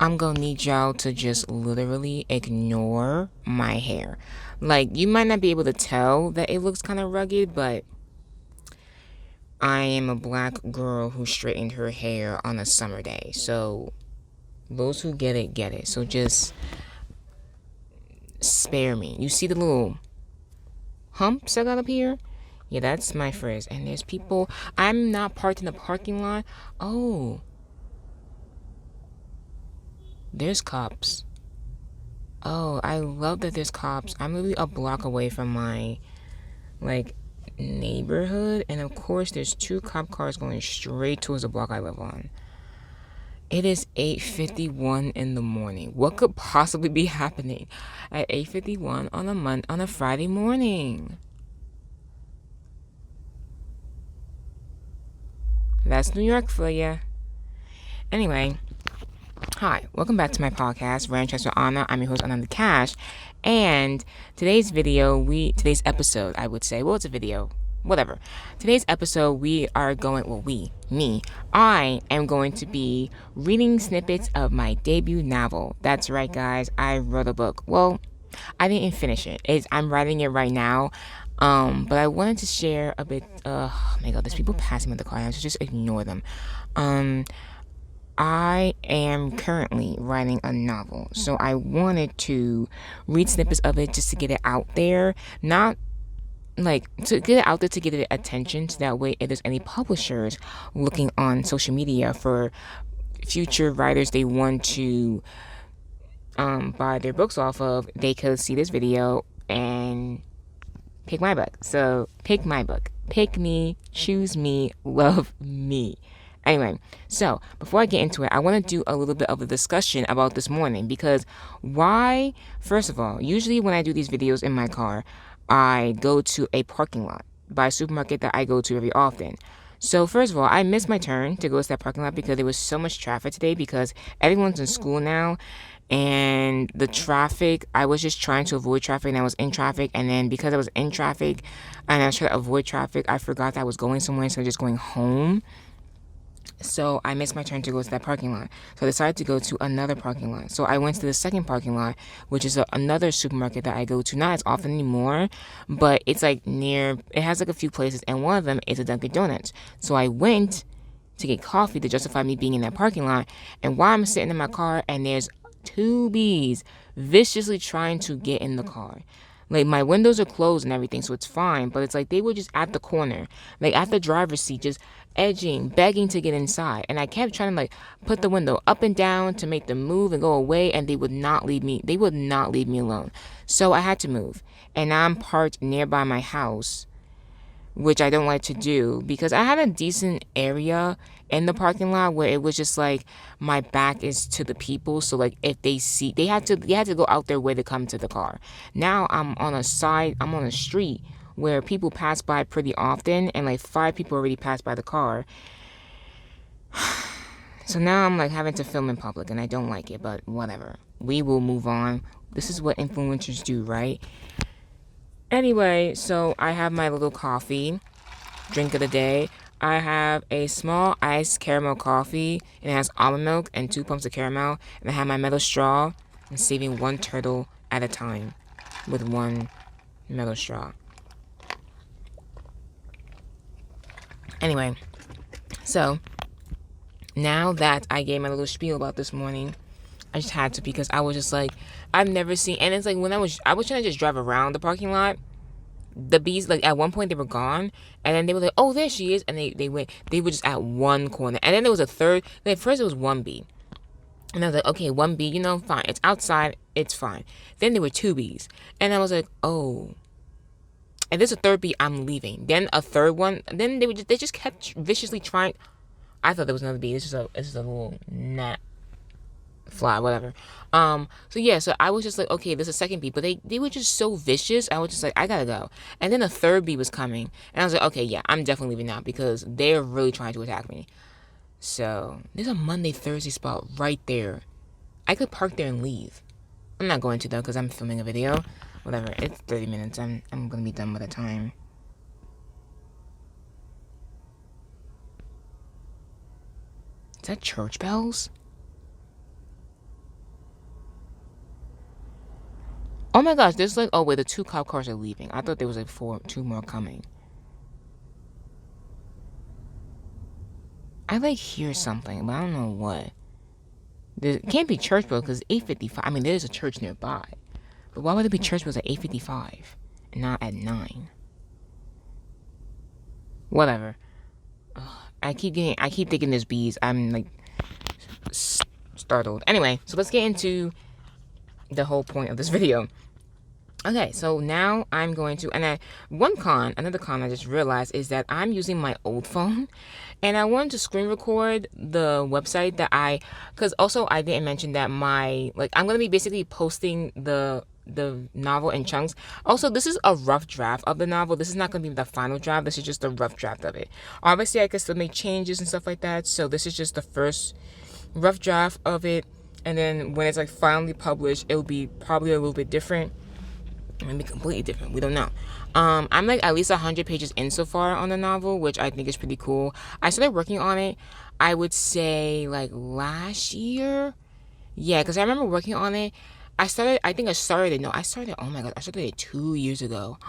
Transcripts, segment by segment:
I'm gonna need y'all to just literally ignore my hair. Like, you might not be able to tell that it looks kind of rugged, but I am a black girl who straightened her hair on a summer day. So, those who get it, get it. So, just spare me. You see the little humps I got up here? Yeah, that's my frizz. And there's people. I'm not parked in the parking lot. Oh, there's cops. Oh, I love that there's cops. I'm literally a block away from my, like, neighborhood. And of course, there's two cop cars going straight towards the block I live on. It is 8:51 in the morning. What could possibly be happening at 8:51 on a Friday morning? That's New York for ya. Anyway, hi, welcome back to my podcast, Randomchatswananda. I'm your host, Ananda Cash, and today's episode, I would say, well, it's a video, whatever. Today's episode, I am going to be reading snippets of my debut novel. That's right, guys, I wrote a book. Well, I didn't finish it. I'm writing it right now. But I wanted to share a bit. Oh my God, there's people passing me in the car. I should just ignore them. I am currently writing a novel, so I wanted to read snippets of it just to get it out there. Not like to get it out there to get it attention, so that way if there's any publishers looking on social media for future writers they want to buy their books off of, they could see this video and pick my book. So pick my book. Pick me, choose me, love me. Anyway, so before I get into it, I want to do a little bit of a discussion about this morning because why, first of all, usually when I do these videos in my car, I go to a parking lot by a supermarket that I go to very often. So first of all, I missed my turn to go to that parking lot because there was so much traffic today because everyone's in school now and the traffic, I was just trying to avoid traffic and I was in traffic, and then because I was in traffic and I was trying to avoid traffic, I forgot that I was going somewhere instead of just going home. So I missed my turn to go to that parking lot. So I decided to go to another parking lot. So I went to the second parking lot, which is another supermarket that I go to, not as often anymore, but it's like it has like a few places, and one of them is a Dunkin' Donuts. So I went to get coffee to justify me being in that parking lot, and while I'm sitting in my car and there's two bees viciously trying to get in the car. Like, my windows are closed and everything, so it's fine. But it's like they were just at the corner, like at the driver's seat, just edging, begging to get inside. And I kept trying to like put the window up and down to make them move and go away, and they would not leave me. They would not leave me alone. So I had to move. And now I'm parked nearby my house, which I don't like to do because I had a decent area in the parking lot where it was just like my back is to the people, so like if they see, they had to go out their way to come to the car. Now I'm on a street where people pass by pretty often, and like 5 people already passed by the car. So now I'm like having to film in public, and I don't like it, but whatever, we will move on. This is what influencers do, right? Anyway, so I have my little coffee drink of the day. I have a small iced caramel coffee, and it has almond milk and 2 pumps of caramel. And I have my metal straw and saving one turtle at a time with one metal straw. Anyway, so now that I gave my little spiel about this morning, I just had to because I was just like, I've never seen, and it's like when I was trying to just drive around the parking lot. The bees, like at one point they were gone, and then they were like, oh, there she is, and they were just at one corner, and then there was a third. Like first it was one bee, and I was like, okay, one bee, fine, it's outside, it's fine. Then there were 2 bees, and I was like, oh, and there's a third bee, I'm leaving. Then a third one, and then they just kept viciously trying. I thought there was another bee. This is a little gnat, fly, whatever. So I was just like, okay, there's a second bee, but they were just so vicious. I was just like, I gotta go. And then a third bee was coming, and I was like, okay, yeah, I'm definitely leaving now because they're really trying to attack me. So there's a Monday Thursday spot right there. I could park there and leave. I'm not going to though because I'm filming a video. Whatever, it's 30 minutes. I'm gonna be done by the time. Is that church bells? Oh my gosh, there's like, oh wait, the 2 cop cars are leaving. I thought there was like 2 more coming. I like hear something, but I don't know what. There can't be church bells because 8:55. I mean, there's a church nearby, but why would there be church bells at 8:55 and not at 9? Whatever. Ugh, I keep thinking there's bees. I'm like startled. Anyway, so let's get into the whole point of this video. Okay, so now I'm going to, and another con I just realized is that I'm using my old phone, and I wanted to screen record the website because also I didn't mention that I'm going to be basically posting the novel in chunks. Also, this is a rough draft of the novel. This is not going to be the final draft. This is just a rough draft of it. Obviously, I can still make changes and stuff like that, so this is just the first rough draft of it, and then when it's like finally published, it'll be probably a little bit different. Maybe completely different. We don't know. I'm like at least 100 pages in so far on the novel, which I think is pretty cool. I started working on it, I would say like last year. Yeah, because I remember working on it. I started oh my God, I started it 2 years ago.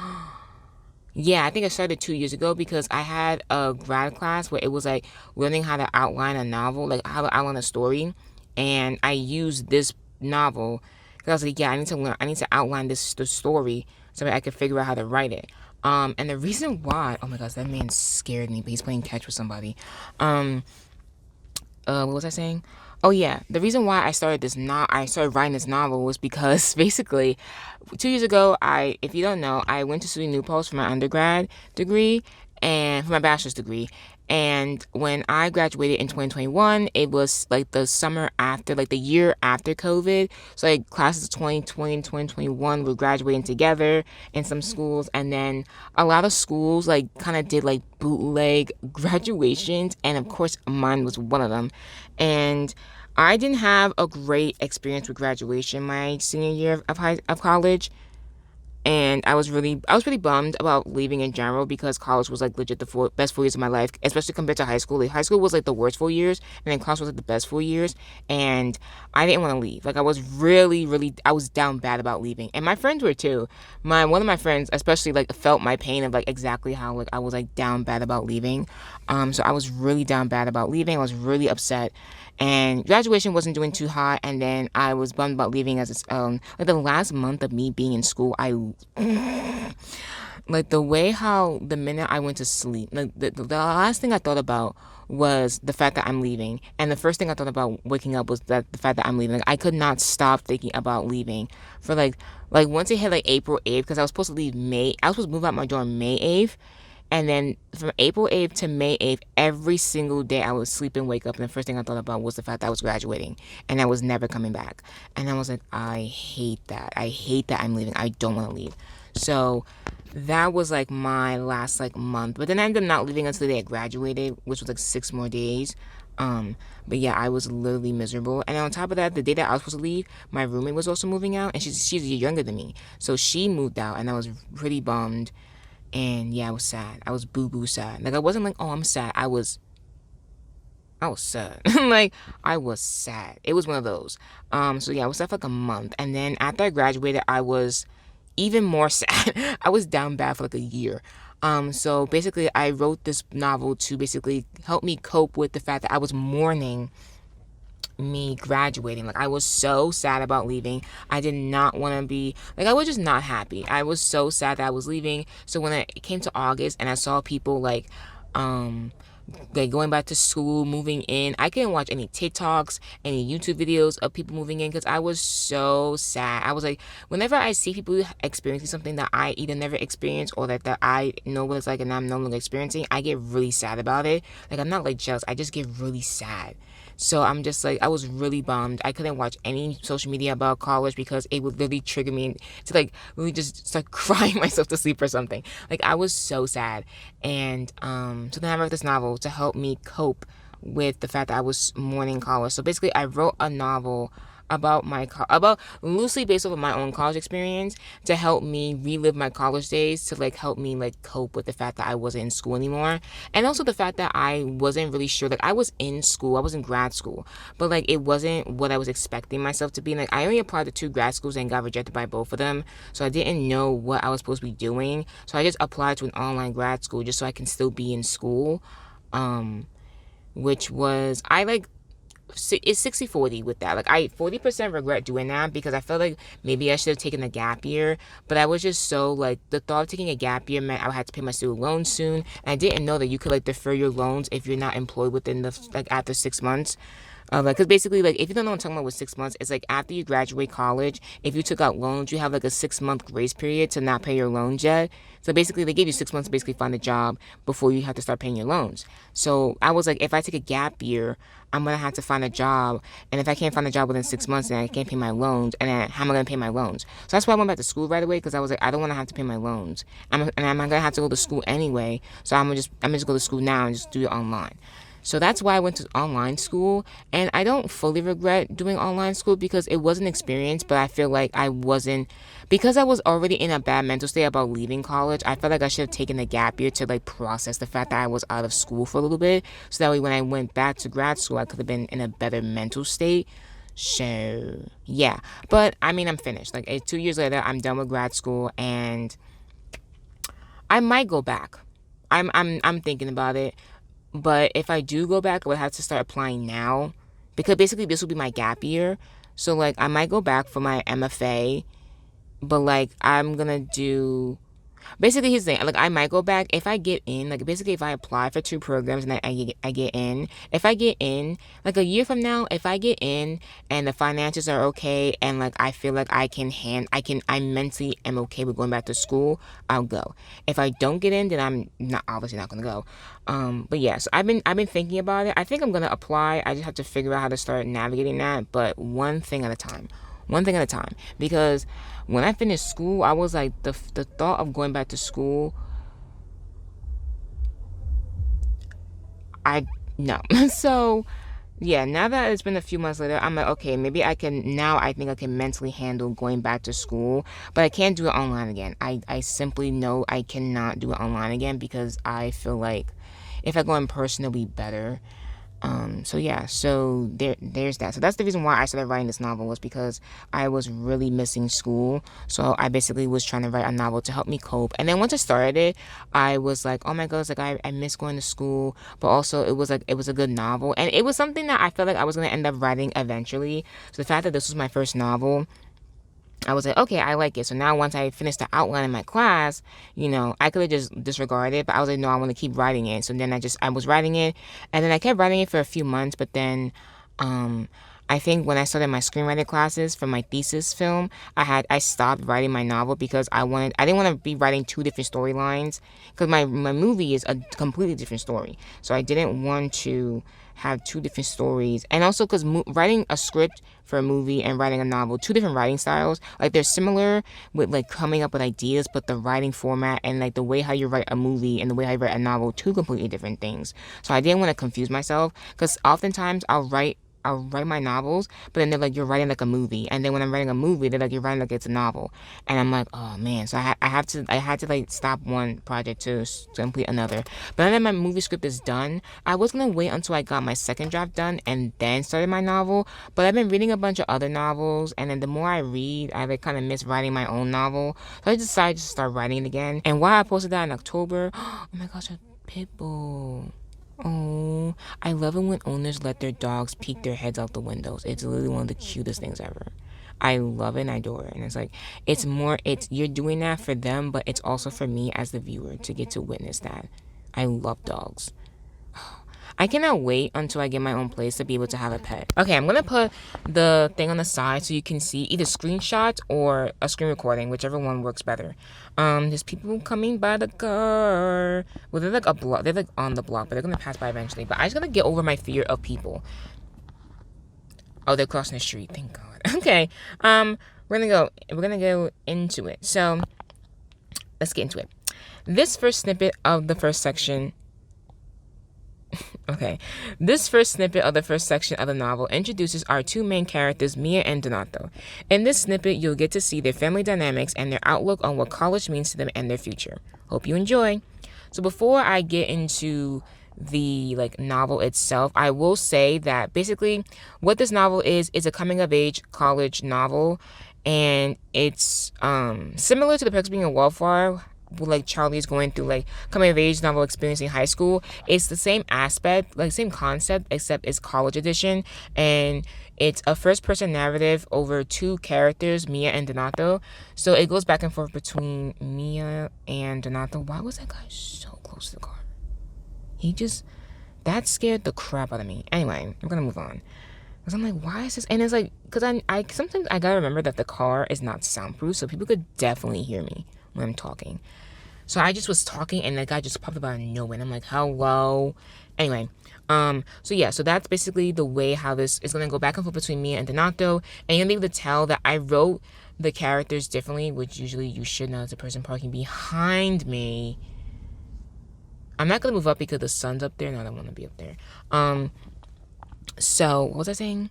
Yeah, I think I started 2 years ago because I had a grad class where it was like learning how to outline a novel, like how to outline a story. And I used this novel because I was like, yeah, I need to outline the story so that I could figure out how to write it. And the reason why, oh my gosh, that man scared me, but he's playing catch with somebody. What was I saying? Oh yeah, the reason why I started writing this novel was because basically 2 years ago, if you don't know, I went to SUNY New Paltz for my undergrad degree and for my bachelor's degree. And when I graduated in 2021, it was like the summer after, like the year after COVID. So like classes of 2020 and 2021 were graduating together in some schools. And then a lot of schools like kind of did like bootleg graduations. And of course, mine was one of them. And I didn't have a great experience with graduation my senior year of college. And I was pretty bummed about leaving in general because college was like legit the best 4 years of my life, especially compared to high school. Like, high school was like the worst 4 years, and then college was like the best 4 years. And I didn't want to leave. Like, I was I was down bad about leaving, and my friends were too. One of my friends especially like felt my pain of like exactly how like I was like down bad about leaving. So I was really down bad about leaving. I was really upset. And graduation wasn't doing too hot, and then I was bummed about leaving as like the last month of me being in school. I like the way how the minute I went to sleep, like the last thing I thought about was the fact that I'm leaving, and the first thing I thought about waking up was that the fact that I'm leaving. Like, I could not stop thinking about leaving for like once it hit like April 8th, because I was supposed to leave I was supposed to move out my dorm May 8th. And then from April 8th to May 8th, every single day I would sleep and wake up, and the first thing I thought about was the fact that I was graduating and I was never coming back. And I was like, I hate that. I hate that I'm leaving. I don't want to leave. So that was like my last like month. But then I ended up not leaving until the day I graduated, which was like 6 more days. But yeah, I was literally miserable. And on top of that, the day that I was supposed to leave, my roommate was also moving out, and she's a year younger than me. So she moved out, and I was pretty bummed. And yeah, I was sad. I was boo-boo sad. Like, I wasn't like, oh, I'm sad. I was sad. Like, I was sad. It was one of those. So yeah, I was sad for like a month. And then after I graduated, I was even more sad. I was down bad for like a year. So basically, I wrote this novel to basically help me cope with the fact that I was mourning me graduating. Like, I was so sad about leaving. I did not want to be like, I was just not happy. I was so sad that I was leaving. So when it came to August and I saw people like going back to school, moving in, I couldn't watch any TikToks, any YouTube videos of people moving in because I was so sad. I was like, whenever I see people experiencing something that I either never experienced or that I know what it's like and I'm no longer experiencing, I get really sad about it. Like, I'm not like jealous, I just get really sad. So I'm just like, I was really bummed. I couldn't watch any social media about college because it would literally trigger me to like really just start crying myself to sleep or something. Like, I was so sad. And so then I wrote this novel to help me cope with the fact that I was mourning college. So basically, I wrote a novel about about loosely based off of my own college experience to help me relive my college days, to like help me like cope with the fact that I wasn't in school anymore, and also the fact that I wasn't really sure. Like I was in school, I was in grad school, but like it wasn't what I was expecting myself to be. Like I only applied to 2 grad schools and got rejected by both of them, so I didn't know what I was supposed to be doing. So I just applied to an online grad school just so I can still be in school. Which was I like it's 60-40 with that. Like I 40% regret doing that because I felt like maybe I should have taken a gap year, but I was just so like the thought of taking a gap year meant I would have to pay my student loans soon, and I didn't know that you could like defer your loans if you're not employed within the like after 6 months. Like, cause basically, like, if you don't know what I'm talking about with 6 months, it's like after you graduate college, if you took out loans, you have like a 6 month grace period to not pay your loans yet. So basically, they give you 6 months to basically find a job before you have to start paying your loans. So I was like, if I take a gap year, I'm gonna have to find a job, and if I can't find a job within 6 months, then I can't pay my loans, and then how am I gonna pay my loans? So that's why I went back to school right away because I was like, I don't want to have to pay my loans, and I'm not gonna have to go to school anyway. So I'm gonna just go to school now and just do it online. So that's why I went to online school, and I don't fully regret doing online school because it was an experience, but I feel like I wasn't, because I was already in a bad mental state about leaving college. I felt like I should have taken a gap year to like process the fact that I was out of school for a little bit, so that way when I went back to grad school I could have been in a better mental state. So yeah, but I mean, I'm finished. Like 2 years later, I'm done with grad school, and I might go back. I'm thinking about it. But if I do go back, I would have to start applying now because basically this will be my gap year. So like I might go back for my MFA, but like I'm gonna do basically here's the thing. Like I might go back if I get in. Like basically if I apply for 2 programs and I get in. If I get in, like a year from now, if I get in and the finances are okay and like I feel like I mentally am okay with going back to school, I'll go. If I don't get in, then I'm not obviously not gonna go. But yeah, so I've been thinking about it. I think I'm gonna apply. I just have to figure out how to start navigating that. But one thing at a time. One thing at a time. Because when I finished school, I was like the thought of going back to school. I no. So yeah, now that it's been a few months later, I'm like, okay, maybe I can now. I think I can mentally handle going back to school, but I can't do it online again. I simply know I cannot do it online again because I feel like if I go in person, it'll be better. So yeah, so there's that. So that's the reason why I started writing this novel, was because I was really missing school. So I basically was trying to write a novel to help me cope. And then once I started it, I was like, oh my gosh, like I miss going to school. But also it was like it was a good novel. And it was something that I felt like I was gonna end up writing eventually. So the fact that this was my first novel, I was like, okay, I like it. So now once I finished the outline in my class, I could have just disregarded it, but I was like, no, I want to keep writing it. So then I was writing it, and then I kept writing it for a few months, but then, I think when I started my screenwriting classes for my thesis film, I stopped writing my novel because I didn't want to be writing 2 different storylines because my movie is a completely different story. So I didn't want to have 2 different stories, and also because writing a script for a movie and writing a novel, 2 different writing styles, like they're similar with like coming up with ideas, but the writing format and like the way how you write a movie and the way how you write a novel, 2 completely different things. So I didn't want to confuse myself because oftentimes I'll write my novels, but then they're like, you're writing like a movie. And then when I'm writing a movie, they're like, you're writing like it's a novel. And I'm like, oh man. So I had to like stop one project to complete another. But now that my movie script is done, I was going to wait until I got my second draft done and then started my novel. But I've been reading a bunch of other novels. And then the more I read, I like kind of miss writing my own novel. So I decided to start writing it again. And why I posted that in October, oh my gosh, a pit bull. Oh, I love it when owners let their dogs peek their heads out the windows. It's literally one of the cutest things ever. I love it and I adore it. And it's like, you're doing that for them, but it's also for me as the viewer to get to witness that. I love dogs. I cannot wait until I get my own place to be able to have a pet. Okay, I'm gonna put the thing on the side so you can see either screenshots or a screen recording, whichever one works better. There's people coming by the car. Well, they're like they're like on the block, but they're gonna pass by eventually. But I just gotta get over my fear of people. Oh, they're crossing the street. Thank God. Okay. We're gonna go into it. So let's get into it. This first snippet of the first section, Okay, this first snippet of the first section of the novel introduces our two main characters, Mia and Donato. In this snippet, you'll get to see their family dynamics and their outlook on what college means to them and their future. Hope you enjoy. So before I get into the novel itself, I will say that basically what this novel is a coming of age college novel, and it's similar to The Perks of Being a Wallflower. Charlie is going through coming of age novel experiencing high school. It's the same aspect, same concept, except it's college edition, and it's a first person narrative over two characters, Mia and Donato. So it goes back and forth between Mia and Donato. Why was that guy so close to the car? That scared the crap out of me. Anyway, I'm gonna move on. Because I'm like, why is this? And it's because I sometimes I gotta remember that the car is not soundproof, so people could definitely hear me when I'm talking. So I just was talking, and the guy just popped up out of nowhere, and I'm like, hello? Anyway, so that's basically the way how this is gonna go back and forth between Mia and Donato, and you'll be able to tell that I wrote the characters differently, which usually you should know as a person parking behind me. I'm not gonna move up because the sun's up there, and I don't want to be up there. So what was I saying?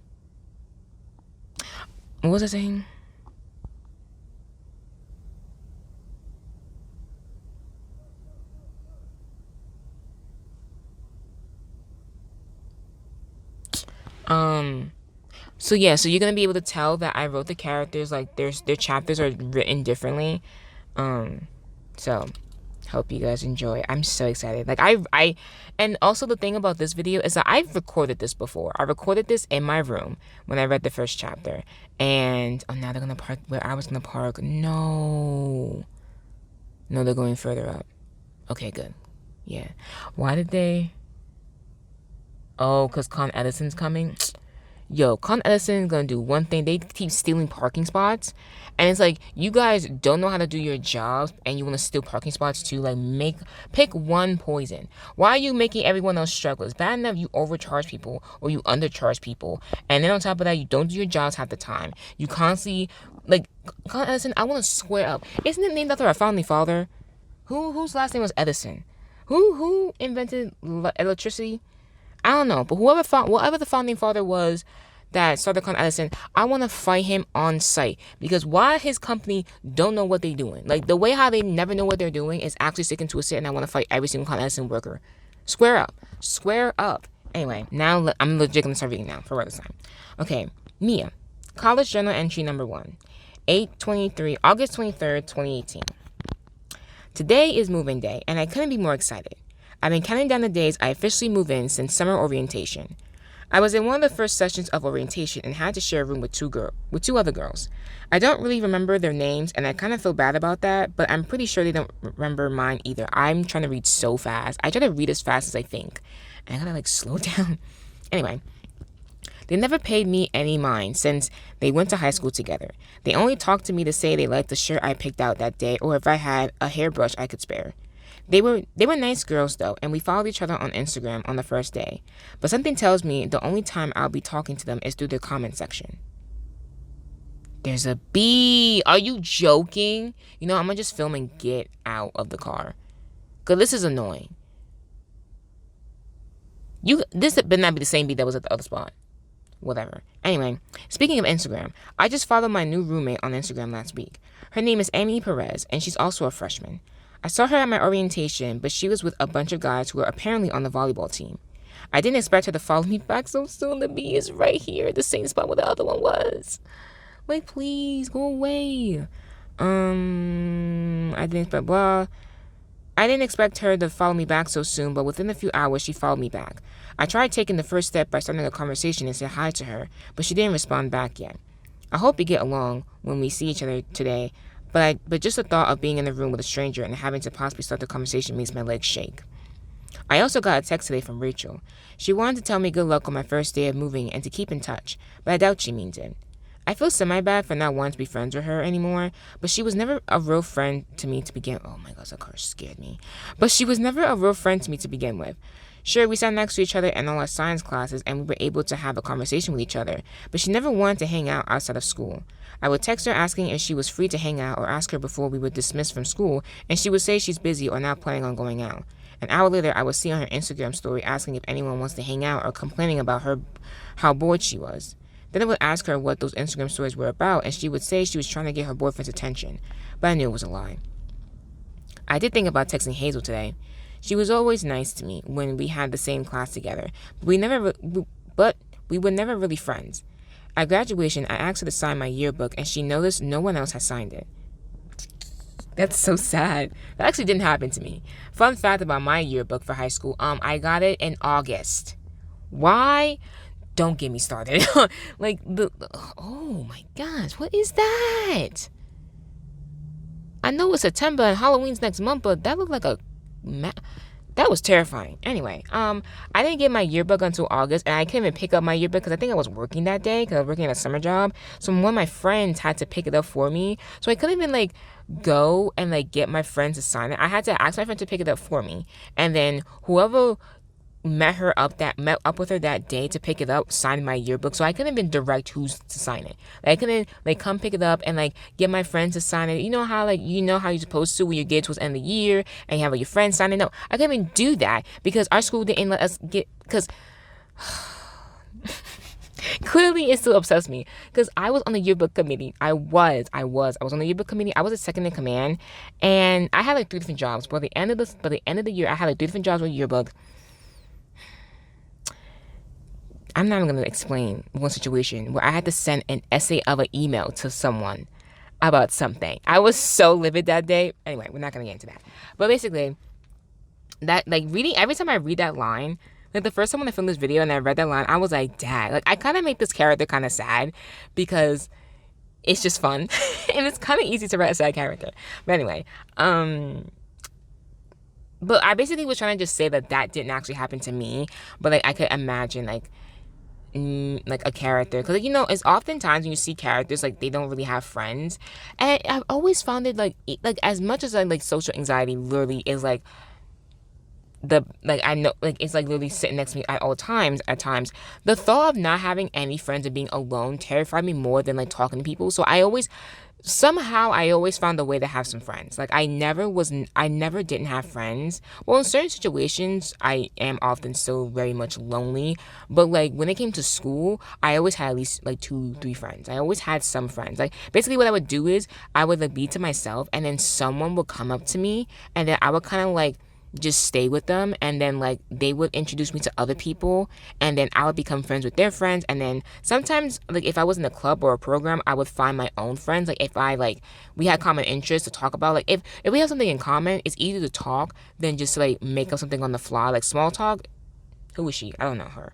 So you're gonna be able to tell that I wrote the characters their chapters are written differently. So hope you guys enjoy. I'm so excited. And also the thing about this video is that I've recorded this before. I recorded this in my room when I read the first chapter. And now they're gonna park where I was gonna park. No, they're going further up. Okay, good. Yeah. Why did they? Oh, because Con Edison's coming. Yo, Con Edison is gonna do one thing. They keep stealing parking spots, and it's you guys don't know how to do your jobs, and you want to steal parking spots too. Pick one poison. Why are you making everyone else struggle? It's bad enough you overcharge people or you undercharge people, and then on top of that, you don't do your jobs half the time. You constantly Con Edison. I want to square up. Isn't it named after our founding father? Whose last name was Edison? Who invented electricity? I don't know, but whatever the founding father was that started Con Edison, I want to fight him on sight, because why his company don't know what they're doing. The way how they never know what they're doing is actually sticking to a sit, and I want to fight every single Con Edison worker. Square up. Anyway, now I'm legit gonna start reading now for this time. Okay, Mia, college journal entry number 1, August 23rd, 2018. Today is moving day, and I couldn't be more excited. I've been counting down the days I officially move in since summer orientation. I was in one of the first sessions of orientation and had to share a room with two other girls. I don't really remember their names, and I kind of feel bad about that, but I'm pretty sure they don't remember mine either. I'm trying to read so fast. I try to read as fast as I think, and I gotta slow down. Anyway, they never paid me any mind since they went to high school together. They only talked to me to say they liked the shirt I picked out that day, or if I had a hairbrush I could spare. They were nice girls though, and we followed each other on Instagram on the first day. But something tells me the only time I'll be talking to them is through the comment section. There's a bee. Are you joking? I'm gonna just film and get out of the car, cause this is annoying. This better not be the same bee that was at the other spot. Whatever. Anyway, speaking of Instagram, I just followed my new roommate on Instagram last week. Her name is Amy Perez, and she's also a freshman. I saw her at my orientation, but she was with a bunch of guys who were apparently on the volleyball team. I didn't expect her to follow me back so soon. The bee is right here, the same spot where the other one was. Please, go away. I didn't expect her to follow me back so soon, but within a few hours, she followed me back. I tried taking the first step by starting a conversation and said hi to her, but she didn't respond back yet. I hope we get along when we see each other today, but just the thought of being in the room with a stranger and having to possibly start the conversation makes my legs shake. I also got a text today from Rachel. She wanted to tell me good luck on my first day of moving and to keep in touch, but I doubt she means it. I feel semi-bad for not wanting to be friends with her anymore, but she was never a real friend to me to begin. Oh my gosh, that car scared me. But she was never a real friend to me to begin with. Sure, we sat next to each other in all our science classes and we were able to have a conversation with each other, but she never wanted to hang out outside of school. I would text her asking if she was free to hang out or ask her before we were dismissed from school, and she would say she's busy or not planning on going out. An hour later, I would see on her Instagram story asking if anyone wants to hang out or complaining about her how bored she was. Then I would ask her what those Instagram stories were about, and she would say she was trying to get her boyfriend's attention, but I knew it was a lie. I did think about texting Hazel today. She was always nice to me when we had the same class together, but we were never really friends. At graduation, I asked her to sign my yearbook, and she noticed no one else had signed it. That's so sad. That actually didn't happen to me. Fun fact about my yearbook for high school, I got it in August. Why? Don't get me started. Oh my gosh, what is that? I know it's September and Halloween's next month, but that looked like that was terrifying. Anyway, I didn't get my yearbook until August, and I couldn't even pick up my yearbook because I think I was working that day because I was working at a summer job. So one of my friends had to pick it up for me. So I couldn't even go and get my friends to sign it. I had to ask my friend to pick it up for me, and then whoever met up with her that day to pick it up signed my yearbook. So I couldn't even direct who's to sign it. I couldn't come pick it up and get my friends to sign it. You know how you're supposed to when you get towards the end of the year and you have your friends sign it. No, I couldn't even do that because our school didn't let us get, because clearly it still upsets me because I was on the yearbook committee. I was on the yearbook committee. I was a second in command, and I had 3 different jobs. By the end of the year, I had 3 different jobs with yearbook. I'm not even going to explain one situation where I had to send an essay of an email to someone about something. I was so livid that day. Anyway, we're not going to get into that. But basically, that reading, every time I read that line, the first time when I filmed this video and I read that line, I was like, dad, I kind of make this character kind of sad because it's just fun. And it's kind of easy to write a sad character. But anyway, but I basically was trying to just say that didn't actually happen to me. But I could imagine a character, because it's oftentimes when you see characters they don't really have friends, and I've always found it as much as social anxiety literally is I know it's literally sitting next to me at all times. At times, the thought of not having any friends and being alone terrified me more than talking to people. So I always found a way to have some friends. I never didn't have friends. Well, in certain situations, I am often still very much lonely. But when it came to school, I always had at least 2-3 friends. I always had some friends. Basically what I would do is I would be to myself, and then someone would come up to me, and then I would kind of just stay with them, and then they would introduce me to other people, and then I would become friends with their friends. And then sometimes if I was in a club or a program, I would find my own friends. If we had common interests to talk about, if we have something in common, it's easier to talk than just make up something on the fly. Small talk, who is she? I don't know her.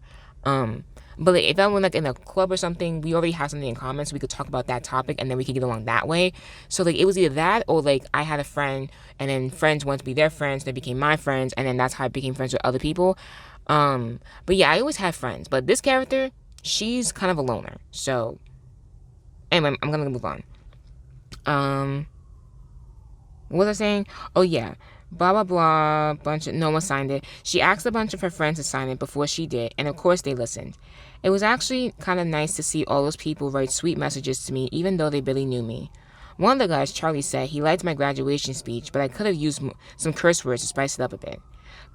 But if I went in a club or something, we already have something in common, so we could talk about that topic, and then we could get along that way. So it was either that, or I had a friend, and then friends wanted to be their friends, they became my friends, and then that's how I became friends with other people. But yeah, I always had friends. But this character, she's kind of a loner. So anyway, I'm gonna move on. What was I saying? Oh yeah. Blah, blah, blah, no one signed it. She asked a bunch of her friends to sign it before she did, and of course they listened. It was actually kind of nice to see all those people write sweet messages to me, even though they barely knew me. One of the guys, Charlie, said he liked my graduation speech, but I could have used some curse words to spice it up a bit.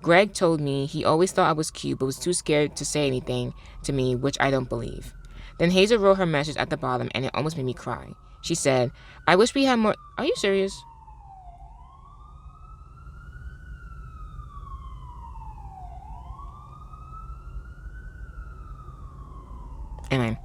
Greg told me he always thought I was cute, but was too scared to say anything to me, which I don't believe. Then Hazel wrote her message at the bottom, and it almost made me cry. She said, I wish we had more... Are you serious? Anyway,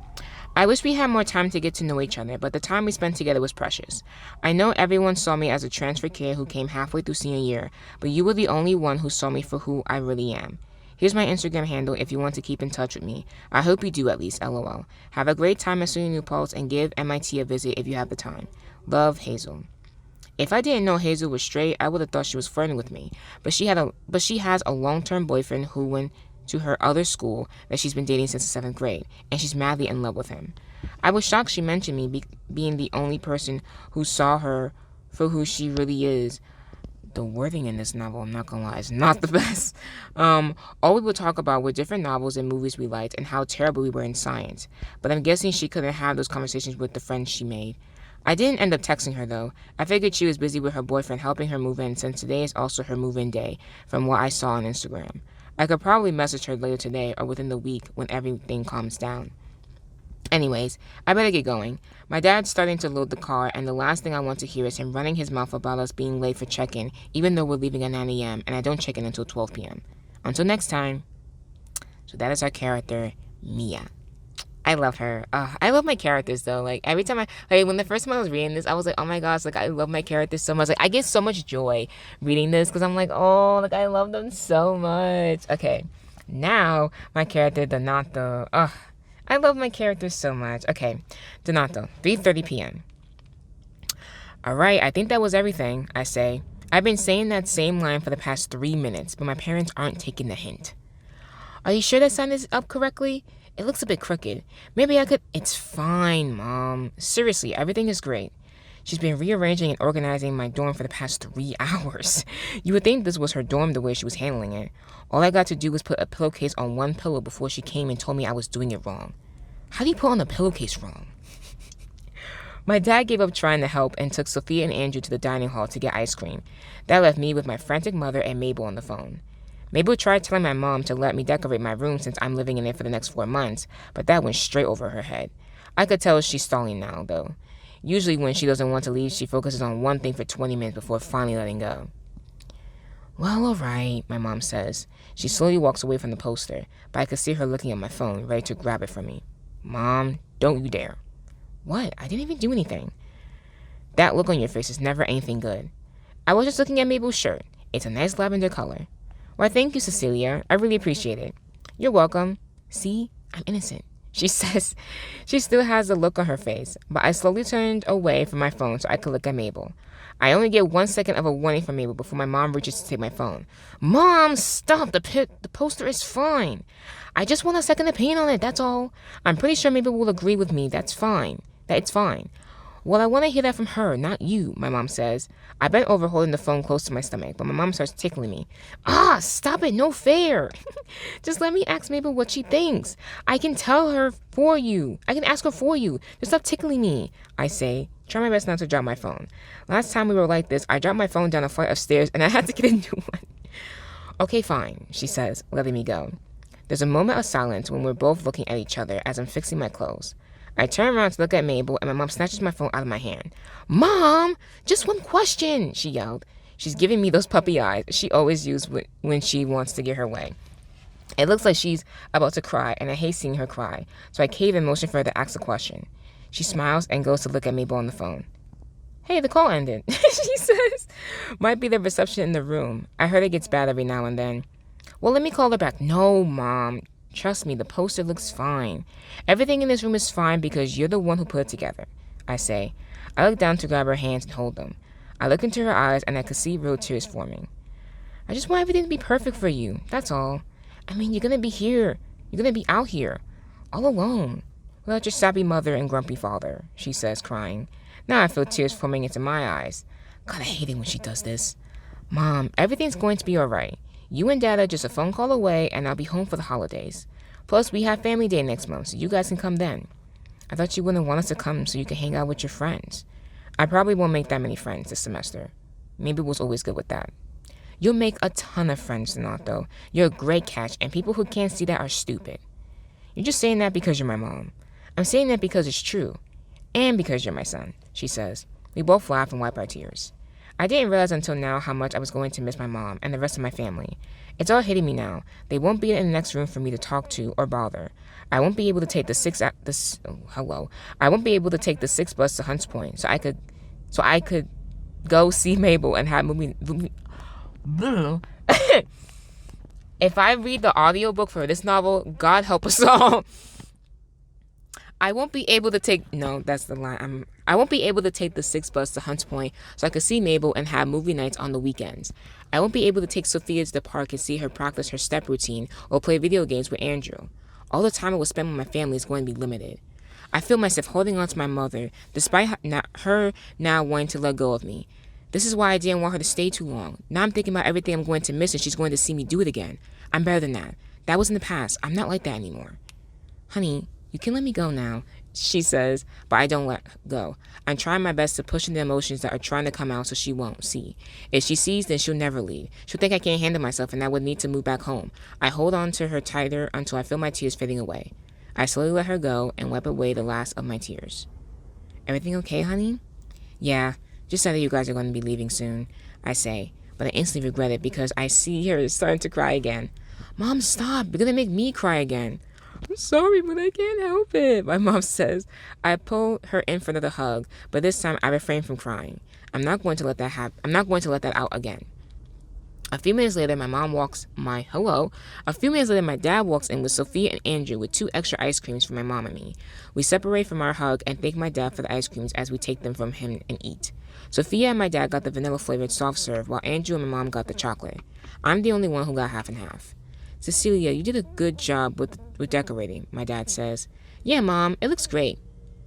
I wish we had more time to get to know each other, but the time we spent together was precious. I know everyone saw me as a transfer kid who came halfway through senior year, but you were the only one who saw me for who I really am. Here's my Instagram handle if you want to keep in touch with me. I hope you do at least, LOL. Have a great time at SUNY New Paltz, and give MIT a visit if you have the time. Love, Hazel. If I didn't know Hazel was straight, I would have thought she was flirting with me. But she has a long-term boyfriend who went to her other school that she's been dating since the 7th grade, and she's madly in love with him. I was shocked she mentioned me being the only person who saw her for who she really is. The wording in this novel, I'm not gonna lie, is not the best. All we would talk about were different novels and movies we liked and how terrible we were in science. But I'm guessing she couldn't have those conversations with the friends she made. I didn't end up texting her though. I figured she was busy with her boyfriend helping her move in since today is also her move-in day from what I saw on Instagram. I could probably message her later today or within the week when everything calms down. Anyways, I better get going. My dad's starting to load the car, and the last thing I want to hear is him running his mouth about us being late for check-in, even though we're leaving at 9 a.m. and I don't check in until 12 p.m. Until next time. So that is our character, Mia. I love her. I love my characters though. Like every time when the first time I was reading this, I was like, oh my gosh, like I love my characters so much. Like I get so much joy reading this because I'm like, oh, like I love them so much. Okay, now my character Donato. I love my characters so much. Okay, Donato, 3:30 p.m. All right, I think that was everything. I say. I've been saying that same line for the past 3 minutes, but my parents aren't taking the hint. Are you sure that sign is up correctly? It looks a bit crooked. Maybe I could... It's fine, Mom. Seriously, everything is great. She's been rearranging and organizing my dorm for the past 3 hours. You would think this was her dorm the way she was handling it. All I got to do was put a pillowcase on one pillow before she came and told me I was doing it wrong. How do you put on a pillowcase wrong? My dad gave up trying to help and took Sophia and Andrew to the dining hall to get ice cream. That left me with my frantic mother and Mabel on the phone. Mabel tried telling my mom to let me decorate my room since I'm living in it for the next 4 months, but that went straight over her head. I could tell she's stalling now, though. Usually when she doesn't want to leave, she focuses on one thing for 20 minutes before finally letting go. Well, all right, my mom says. She slowly walks away from the poster, but I could see her looking at my phone, ready to grab it from me. Mom, don't you dare. What? I didn't even do anything. That look on your face is never anything good. I was just looking at Mabel's shirt. It's a nice lavender color. Why, thank you, Cecilia. I really appreciate it. You're welcome. See, I'm innocent, she says. She still has a look on her face, but I slowly turned away from my phone so I could look at Mabel. I only get 1 second of a warning from Mabel before my mom reaches to take my phone. Mom, stop. The poster is fine. I just want a second opinion on it, that's all. I'm pretty sure Mabel will agree with me. That it's fine. Well, I want to hear that from her, not you, my mom says. I bent over holding the phone close to my stomach, but my mom starts tickling me. Stop it, no fair. Just let me ask Mabel what she thinks. I can tell her for you. I can ask her for you. Just stop tickling me, I say. Try my best not to drop my phone. Last time we were like this, I dropped my phone down a flight of stairs and I had to get a new one. Okay, fine, she says, letting me go. There's a moment of silence when we're both looking at each other as I'm fixing my clothes. I turn around to look at Mabel, and my mom snatches my phone out of my hand. Mom, just one question, she yelled. She's giving me those puppy eyes she always uses when she wants to get her way. It looks like she's about to cry, and I hate seeing her cry, so I cave and motion for her to ask a question. She smiles and goes to look at Mabel on the phone. Hey, the call ended, she says. Might be the reception in the room. I heard it gets bad every now and then. Well, let me call her back. No, Mom. Trust me, the poster looks fine. Everything in this room is fine because you're the one who put it together, I say. I look down to grab her hands and hold them. I look into her eyes and I could see real tears forming. I just want everything to be perfect for you, that's all. I mean, you're gonna be here. You're gonna be out here, all alone, without your sappy mother and grumpy father, she says, crying. Now I feel tears forming into my eyes. God, I hate it when she does this. Mom, everything's going to be all right. You and Dad are just a phone call away, and I'll be home for the holidays. Plus, we have family day next month, so you guys can come then. I thought you wouldn't want us to come so you can hang out with your friends. I probably won't make that many friends this semester. Mabel was always good with that. You'll make a ton of friends, Donato. You're a great catch, and people who can't see that are stupid. You're just saying that because you're my mom. I'm saying that because it's true. And because you're my son, she says. We both laugh and wipe our tears. I didn't realize until now how much I was going to miss my mom and the rest of my family. It's all hitting me now. They won't be in the next room for me to talk to or bother. I won't be able to take I won't be able to take the 6 bus to Hunts Point, so I could go see Mabel and have movie. If I read the audiobook for this novel, God help us all. I won't be able to take I won't be able to take the 6 bus to Hunts Point so I could see Mabel and have movie nights on the weekends. I won't be able to take Sophia to the park and see her practice her step routine or play video games with Andrew. All the time I will spend with my family is going to be limited. I feel myself holding on to my mother, despite her now wanting to let go of me. This is why I didn't want her to stay too long. Now I'm thinking about everything I'm going to miss and she's going to see me do it again. I'm better than that. That was in the past. I'm not like that anymore. Honey, you can let me go now. she says, but I don't let go. I'm trying my best to push in the emotions that are trying to come out so she won't see. If she sees, then she'll never leave. She'll think I can't handle myself and I would need to move back home. I hold on to her tighter until I feel my tears fading away. I slowly let her go and wipe away the last of my tears. Everything okay, honey? Yeah, just said that you guys are going to be leaving soon, I say, but I instantly regret it because I see her starting to cry again. Mom, stop. You're going to make me cry again. I'm sorry, but I can't help it, my mom says. I pull her in for another hug, but this time I refrain from crying. I'm not going to let that happen. I'm not going to let that out again. A few minutes later, my dad walks in with Sophia and Andrew with 2 extra ice creams for my mom and me. We separate from our hug and thank my dad for the ice creams as we take them from him and eat. Sophia and my dad got the vanilla-flavored soft serve, while Andrew and my mom got the chocolate. I'm the only one who got half and half. Cecilia, you did a good job with decorating, my dad says. Yeah, Mom, it looks great.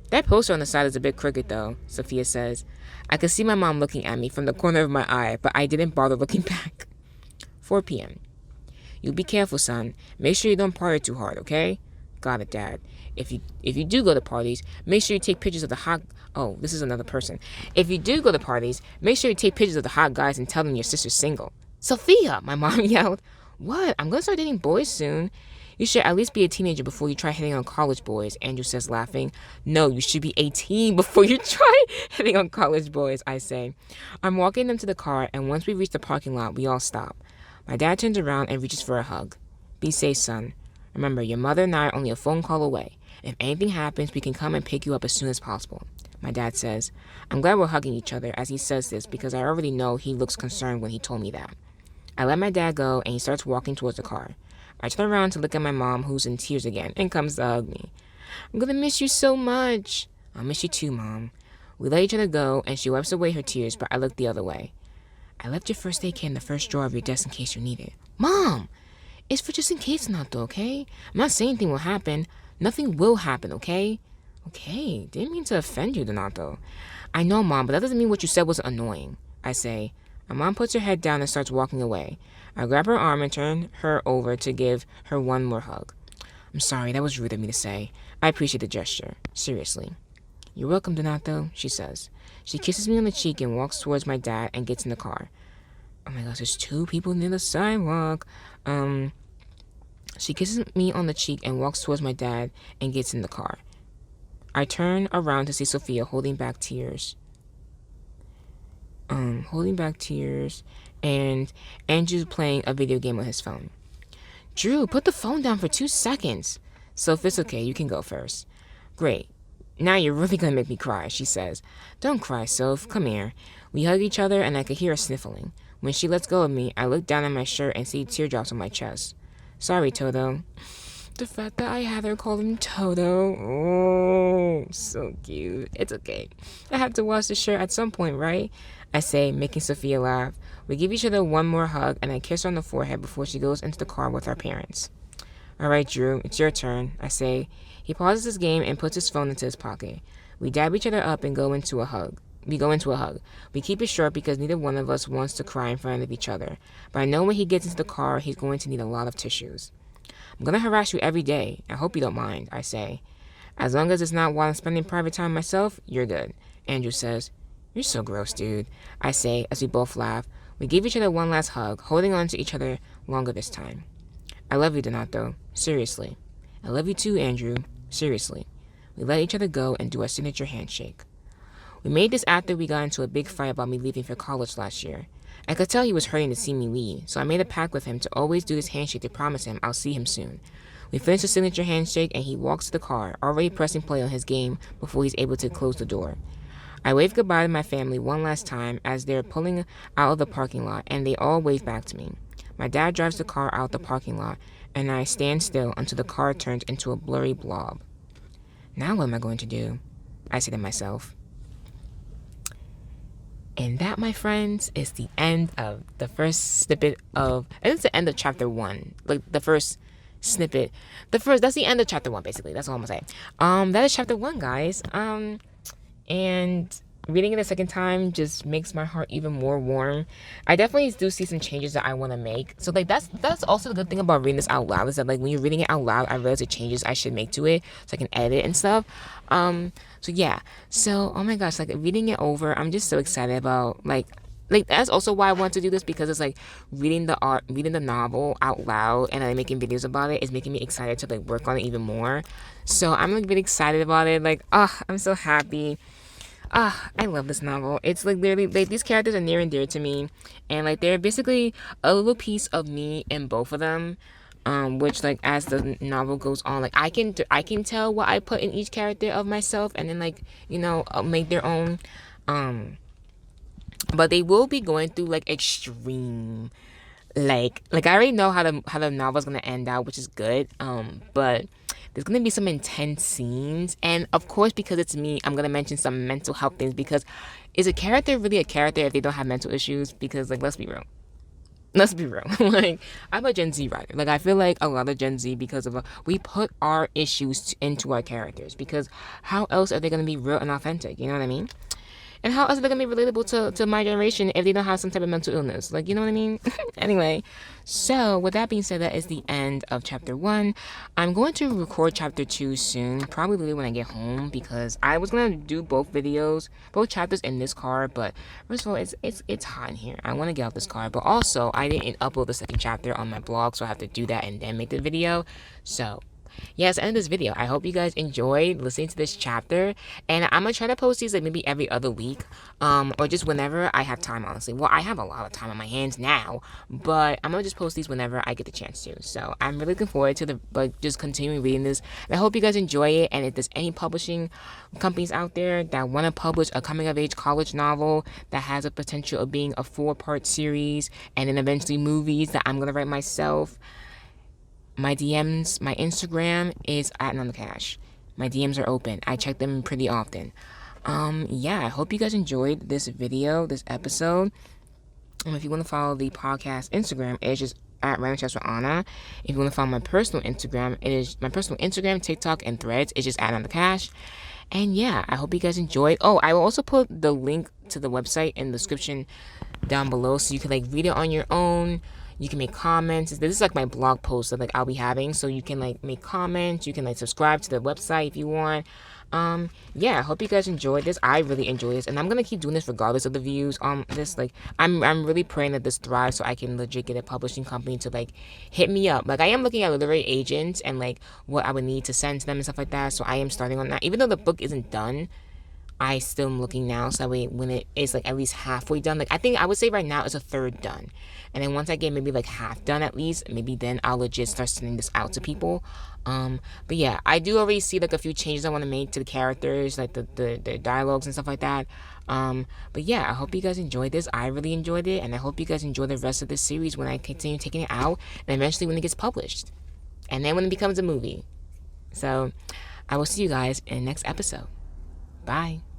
That poster on the side is a bit crooked, though, Sophia says. I could see my mom looking at me from the corner of my eye, but I didn't bother looking back. 4 p.m. You be careful, son. Make sure you don't party too hard, okay? Got it, Dad. If you do go to parties, make sure you take pictures of the hot... Oh, this is another person. If you do go to parties, make sure you take pictures of the hot guys and tell them your sister's single. Sophia, my mom yelled. What? I'm going to start dating boys soon. You should at least be a teenager before you try hitting on college boys, Andrew says, laughing. No, you should be 18 before you try hitting on college boys, I say. I'm walking them to the car, and once we reach the parking lot, we all stop. My dad turns around and reaches for a hug. Be safe, son. Remember, your mother and I are only a phone call away. If anything happens, we can come and pick you up as soon as possible, my dad says. I'm glad we're hugging each other as he says this because I already know he looks concerned when he told me that. I let my dad go, and he starts walking towards the car. I turn around to look at my mom, who's in tears again, and comes to hug me. I'm gonna miss you so much. I'll miss you too, Mom. We let each other go, and she wipes away her tears, but I look the other way. I left your first aid kit in the first drawer of your desk in case you need it. Mom! It's for just in case not, though, okay? I'm not saying anything will happen. Nothing will happen, okay? Okay, didn't mean to offend you, Donato. I know, Mom, but that doesn't mean what you said was annoying, I say. My mom puts her head down and starts walking away. I grab her arm and turn her over to give her one more hug. I'm sorry, that was rude of me to say. I appreciate the gesture. Seriously. You're welcome, Donato, she says. She kisses me on the cheek and walks towards my dad and gets in the car. Oh my gosh, there's 2 people near the sidewalk. She kisses me on the cheek and walks towards my dad and gets in the car. I turn around to see Sophia holding back tears, and Andrew's playing a video game on his phone. Drew, put the phone down for 2 seconds. Soph, it's okay, you can go first. Great. Now you're really gonna make me cry, she says. Don't cry, Soph. Come here. We hug each other, and I could hear her sniffling. When she lets go of me, I look down at my shirt and see teardrops on my chest. Sorry, Toto. The fact that I had her call him Toto. Oh, so cute. It's okay. I have to wash the shirt at some point, right? I say, making Sophia laugh. We give each other one more hug, and I kiss her on the forehead before she goes into the car with our parents. All right, Drew, it's your turn, I say. He pauses his game and puts his phone into his pocket. We dab each other up and go into a hug. We keep it short because neither one of us wants to cry in front of each other. But I know when he gets into the car, he's going to need a lot of tissues. I'm going to harass you every day. I hope you don't mind, I say. As long as it's not while I'm spending private time myself, you're good. Andrew says. You're so gross, dude, I say as we both laugh. We give each other one last hug, holding on to each other longer this time. I love you, Donato. Seriously. I love you too, Andrew. Seriously. We let each other go and do our signature handshake. We made this after we got into a big fight about me leaving for college last year. I could tell he was hurting to see me leave, so I made a pact with him to always do this handshake to promise him I'll see him soon. We finish the signature handshake and he walks to the car, already pressing play on his game before he's able to close the door. I wave goodbye to my family one last time as they're pulling out of the parking lot, and they all wave back to me. My dad drives the car out the parking lot, and I stand still until the car turns into a blurry blob. Now what am I going to do? I say to myself. And that, my friends, is the end of the first snippet of... I think it's the end of chapter 1. Like, the first snippet. That's the end of chapter 1, basically. That's all I'm gonna say. That is chapter 1, guys. And reading it a second time just makes my heart even more warm. I definitely do see some changes that I want to make. So like that's also the good thing about reading this out loud, is that like when you're reading it out loud, I realize the changes I should make to it so I can edit and stuff. So yeah. So oh my gosh, like reading it over, I'm just so excited about like that's also why I want to do this, because it's like reading the novel out loud and like making videos about it is making me excited to like work on it even more. So I'm like really excited about it. Like, I'm so happy. I love this novel. It's like literally like these characters are near and dear to me, and like they're basically a little piece of me in both of them. Which like as the novel goes on, like I can tell what I put in each character of myself, and then like make their own. But they will be going through like extreme, like I already know how the novel's gonna end out, which is good. But there's gonna be some intense scenes, and of course, because it's me, I'm gonna mention some mental health things, because is a character really a character if they don't have mental issues? Because like let's be real. Like I'm a Gen Z writer. Like I feel like a lot of Gen Z, because of we put our issues into our characters, because how else are they gonna be real and authentic? You know what I mean? And how else are they gonna be relatable to my generation if they don't have some type of mental illness? Like, you know what I mean? Anyway, so with that being said, that is the end of chapter 1. I'm going to record chapter 2 soon, probably when I get home, because I was gonna do both chapters in this car, but first of all, it's hot in here. I want to get out this car, but also I didn't upload the second chapter on my blog, so I have to do that and then make the video. So yes, end of this video. I hope you guys enjoyed listening to this chapter, and I'm gonna try to post these like maybe every other week, or just whenever I have time, honestly. Well, I have a lot of time on my hands now, but I'm gonna just post these whenever I get the chance to. So I'm really looking forward to just continuing reading this, and I hope you guys enjoy it. And if there's any publishing companies out there that want to publish a coming of age college novel that has a potential of being a 4-part series and then eventually movies that I'm gonna write myself, my DMs, my Instagram is at Ananda. My DMs are open. I check them pretty often. Yeah, I hope you guys enjoyed this video, this episode. If you want to follow the podcast Instagram, it's just at Randomchatswananda. If you want to follow my personal Instagram, it is my personal Instagram, TikTok, and Threads. It's just at Ananda. And yeah, I hope you guys enjoyed. Oh, I will also put the link to the website in the description down below, so you can like read it on your own. You can make comments. This is like my blog post that like I'll be having, so you can like make comments. You can like subscribe to the website if you want. Yeah, I hope you guys enjoyed this. I really enjoyed this, and I'm gonna keep doing this regardless of the views. This like I'm really praying that this thrives, so I can legit get a publishing company to like hit me up. Like I am looking at literary agents and like what I would need to send to them and stuff like that. So I am starting on that, even though the book isn't done. I still am looking now, so that way when it is like at least halfway done, like I think I would say right now it's a third done, and then once I get maybe like half done at least, maybe then I'll legit start sending this out to people. But yeah, I do already see like a few changes I want to make to the characters, like the dialogues and stuff like that. But yeah, I hope you guys enjoyed this. I really enjoyed it, and I hope you guys enjoy the rest of this series when I continue taking it out, and eventually when it gets published, and then when it becomes a movie. So I will see you guys in the next episode. Bye.